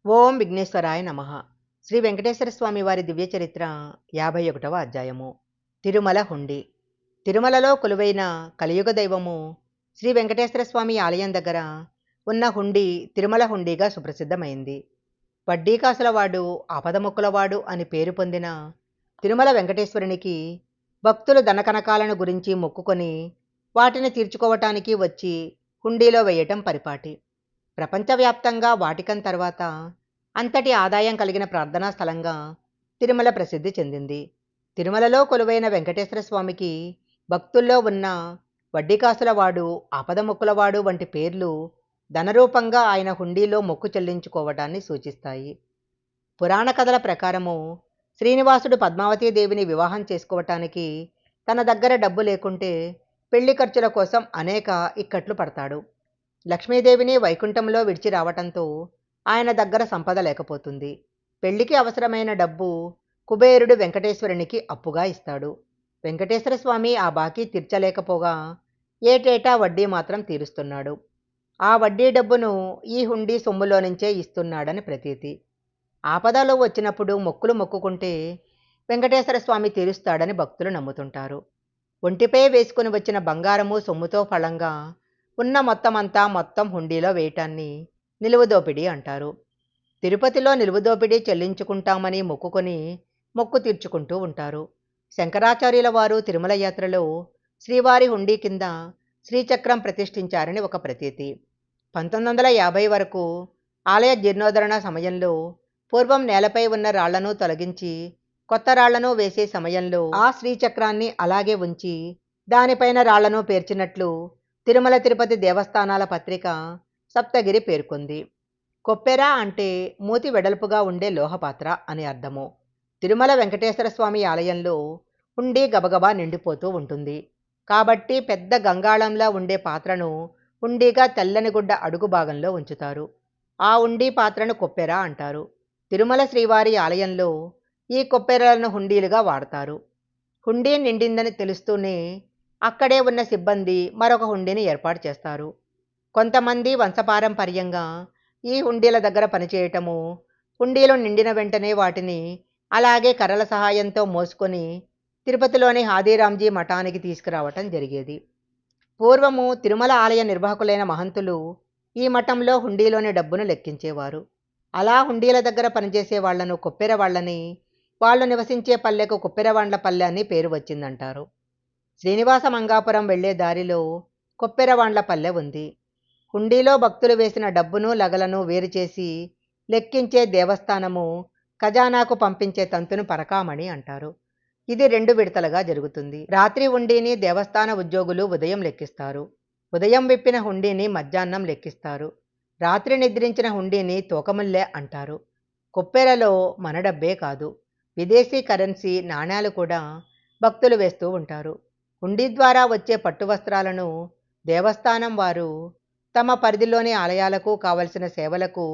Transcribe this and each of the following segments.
ఓం విఘ్నేశ్వరాయ నమః. శ్రీ వెంకటేశ్వర స్వామి వారి దివ్య చరిత్ర 51వ అధ్యాయము. తిరుమల హుండీ. తిరుమలలో కొలువైన కలియుగ దైవము శ్రీ వెంకటేశ్వర స్వామి ఆలయం దగ్గర ఉన్న హుండీ తిరుమల హుండీగా సుప్రసిద్ధమైంది. వడ్డీ కాసులవాడు, ఆపదముక్కులవాడు అని పేరు పొందిన తిరుమల వెంకటేశ్వరునికి భక్తులు ధనకనకాలను గురించి మొక్కుకొని వాటిని తీర్చుకోవటానికి వచ్చి హుండీలో వేయటం పరిపాటి. ప్రపంచవ్యాప్తంగా వాటికన్ తర్వాత అంతటి ఆదాయం కలిగిన ప్రార్థనా స్థలంగా తిరుమల ప్రసిద్ధి చెందింది. తిరుమలలో కొలువైన వెంకటేశ్వర స్వామికి భక్తుల్లో ఉన్న వడ్డీకాసులవాడు, ఆపదముక్కులవాడు వంటి పేర్లు ధనరూపంగా ఆయన హుండీలో మొక్కు చెల్లించుకోవటాన్ని సూచిస్తాయి. పురాణ కథల ప్రకారము శ్రీనివాసుడు పద్మావతీదేవిని వివాహం చేసుకోవటానికి తన దగ్గర డబ్బు లేకుంటే పెళ్లి ఖర్చుల కోసం అనేక ఇక్కట్లు పడతాడు. లక్ష్మీదేవిని వైకుంఠంలో విడిచి రావటంతో ఆయన దగ్గర సంపద లేకపోతుంది. పెళ్లికి అవసరమైన డబ్బు కుబేరుడు వెంకటేశ్వరునికి అప్పుగా ఇస్తాడు. వెంకటేశ్వర స్వామి ఆ బాకీ తీర్చలేకపోగా ఏటేటా వడ్డీ మాత్రం తీరుస్తున్నాడు. ఆ వడ్డీ డబ్బును ఈ హుండీ సొమ్ములో నుంచే ఇస్తున్నాడని ప్రతీతి. ఆపదలో వచ్చినప్పుడు మొక్కులు మొక్కుకుంటే వెంకటేశ్వర స్వామి తీరుస్తాడని భక్తులు నమ్ముతుంటారు. ఒంటిపై వేసుకుని వచ్చిన బంగారము సొమ్ముతో ఫలంగా ఉన్న మొత్తం హుండీలో వేయటాన్ని నిలువుదోపిడీ అంటారు. తిరుపతిలో నిలువుదోపిడీ చెల్లించుకుంటామని మొక్కుకొని మొక్కు తీర్చుకుంటూ ఉంటారు. శంకరాచార్యుల వారు తిరుమల యాత్రలో శ్రీవారి హుండీ కింద శ్రీచక్రం ప్రతిష్ఠించారని ఒక ప్రతీతి. 1950 వరకు ఆలయ జీర్ణోద్ధరణ సమయంలో పూర్వం నేలపై ఉన్న రాళ్లను తొలగించి కొత్త రాళ్లను వేసే సమయంలో ఆ శ్రీచక్రాన్ని అలాగే ఉంచి దానిపైన రాళ్లను పేర్చినట్లు తిరుమల తిరుపతి దేవస్థానాల పత్రిక సప్తగిరి పేర్కొంది. కొప్పెర అంటే మూతి వెడల్పుగా ఉండే లోహపాత్ర అని అర్థము. తిరుమల వెంకటేశ్వర స్వామి ఆలయంలో హుండీ గబగబా నిండిపోతూ ఉంటుంది. కాబట్టి పెద్ద గంగాళంలా ఉండే పాత్రను హుండీగా తెల్లని గుడ్డ అడుగు భాగంలో ఉంచుతారు. ఆ హుండీ పాత్రను కొప్పెర అంటారు. తిరుమల శ్రీవారి ఆలయంలో ఈ కొప్పెరలను హుండీలుగా వాడతారు. హుండీ నిండిందని తెలుస్తూనే అక్కడే ఉన్న సిబ్బంది మరొక హుండీని ఏర్పాటు చేస్తారు. కొంతమంది వంశపారంపర్యంగా ఈ హుండీల దగ్గర పనిచేయటము, హుండీలు నిండిన వెంటనే వాటిని అలాగే కర్రల సహాయంతో మోసుకొని తిరుపతిలోని హాదీరాంజీ మఠానికి తీసుకురావటం జరిగేది. పూర్వము తిరుమల ఆలయ నిర్వాహకులైన మహంతులు ఈ మఠంలో హుండీలోని డబ్బును లెక్కించేవారు. అలా హుండీల దగ్గర పనిచేసే వాళ్లను కొప్పెర వాళ్ళని, వాళ్ళు నివసించే పల్లెకు కొప్పెరవాండ్ల పల్లె అని పేరు వచ్చిందంటారు. శ్రీనివాస మంగాపురం వెళ్లే దారిలో కొప్పెరవాండ్ల పల్లె ఉంది. హుండీలో భక్తులు వేసిన డబ్బును లగలను వేరు చేసి లెక్కించే దేవస్థానము ఖజానాకు పంపించే తంతును పరకామణి అంటారు. ఇది 2 విడతలుగా జరుగుతుంది. రాత్రి హుండీని దేవస్థాన ఉద్యోగులు ఉదయం లెక్కిస్తారు. ఉదయం విప్పిన హుండీని మధ్యాహ్నం లెక్కిస్తారు. రాత్రి నిద్రించిన హుండీని తూకముల్లె అంటారు. కొప్పెరలో మన డబ్బే కాదు, విదేశీ కరెన్సీ నాణ్యాలు కూడా భక్తులు వేస్తూ ఉంటారు. హుండీ ద్వారా వచ్చే పట్టు వస్త్రాలను దేవస్థానం వారు తమ పరిధిలోని ఆలయాలకు కావలసిన సేవలకు,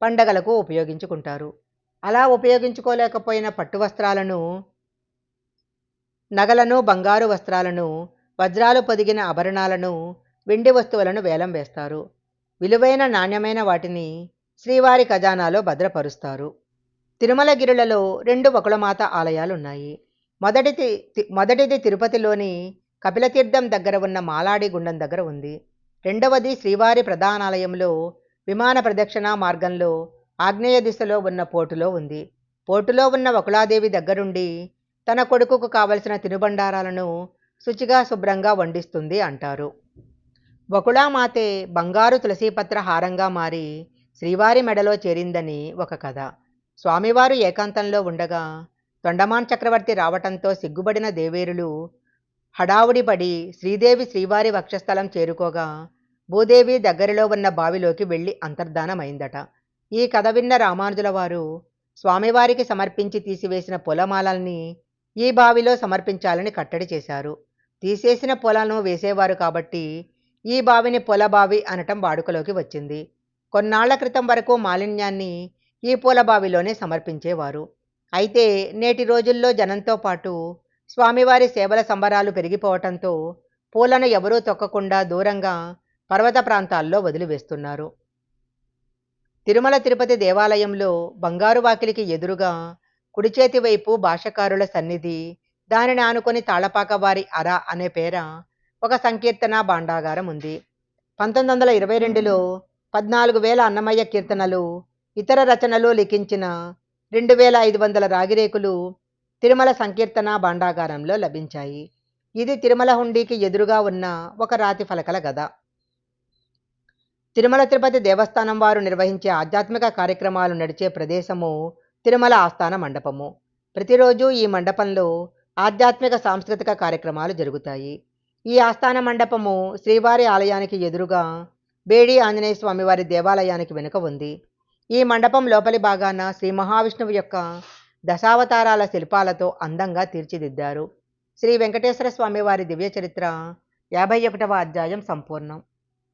పండగలకు ఉపయోగించుకుంటారు. అలా ఉపయోగించుకోలేకపోయిన పట్టు వస్త్రాలను, నగలను, బంగారు వస్త్రాలను, వజ్రాలు పొదిగిన ఆభరణాలను, వెండి వస్తువులను వేలం వేస్తారు. విలువైన నాణ్యమైన వాటిని శ్రీవారి ఖజానాలో భద్రపరుస్తారు. తిరుమలగిరులలో 2 వకుళమాత ఆలయాలున్నాయి. మొదటిది తిరుపతిలోని కపిలతీర్థం దగ్గర ఉన్న మాలాడి గుండం దగ్గర ఉంది. రెండవది శ్రీవారి ప్రధానాలయంలో విమాన ప్రదక్షిణ మార్గంలో ఆగ్నేయ దిశలో ఉన్న పోటులో ఉంది. పోటులో ఉన్న వకుళాదేవి దగ్గరుండి తన కొడుకుకు కావలసిన తినుబండారాలను శుచిగా శుభ్రంగా వండిస్తుంది అంటారు. వకుళామాతే బంగారు తులసీపత్ర హారంగా మారి శ్రీవారి మెడలో చేరిందని ఒక కథ. స్వామివారు ఏకాంతంలో ఉండగా తొండమాన్ చక్రవర్తి రావటంతో సిగ్గుబడిన దేవేరులు హడావుడిపడి శ్రీదేవి శ్రీవారి వక్షస్థలం చేరుకోగా భూదేవి దగ్గరలో ఉన్న బావిలోకి వెళ్ళి అంతర్ధానమైందట. ఈ కథ విన్న రామానుజుల వారు స్వామివారికి సమర్పించి తీసివేసిన పూలమాలల్ని ఈ బావిలో సమర్పించాలని కట్టడి చేశారు. తీసేసిన పూలను వేసేవారు కాబట్టి ఈ బావిని పూలబావి అనటం వాడుకలోకి వచ్చింది. కొన్నాళ్ల క్రితం వరకు మాలిన్యాన్ని ఈ పూలబావిలోనే సమర్పించేవారు. అయితే నేటి రోజుల్లో జనంతో పాటు స్వామివారి సేవల సంబరాలు పెరిగిపోవటంతో పూలను ఎవరూ తొక్కకుండా దూరంగా పర్వత ప్రాంతాల్లో వదిలివేస్తున్నారు. తిరుమల తిరుపతి దేవాలయంలో బంగారు వాకిలికి ఎదురుగా కుడి చేతి వైపు భాషకారుల సన్నిధి, దానిని ఆనుకొని తాళపాక వారి అర అనే పేర ఒక సంకీర్తన భాండాగారం ఉంది. 1922లో 14,000 అన్నమయ్య కీర్తనలు, ఇతర రచనలు లిఖించిన 2,500 రాగిరేకులు తిరుమల సంకీర్తన భాండాగారంలో లభించాయి. ఇది తిరుమల హుండీకి ఎదురుగా ఉన్న ఒక రాతి ఫలకల గద. తిరుమల తిరుపతి దేవస్థానం వారు నిర్వహించే ఆధ్యాత్మిక కార్యక్రమాలు నడిచే ప్రదేశము తిరుమల ఆస్థాన మండపము. ప్రతిరోజు ఈ మండపంలో ఆధ్యాత్మిక సాంస్కృతిక కార్యక్రమాలు జరుగుతాయి. ఈ ఆస్థాన మండపము శ్రీవారి ఆలయానికి ఎదురుగా బేడి ఆంజనేయ స్వామివారి దేవాలయానికి వెనుక ఉంది. ఈ మండపం లోపలి భాగాన శ్రీ మహావిష్ణువు యొక్క దశావతారాల శిల్పాలతో అందంగా తీర్చిదిద్దారు. శ్రీ వెంకటేశ్వర స్వామివారి దివ్య చరిత్ర 51వ అధ్యాయం సంపూర్ణం.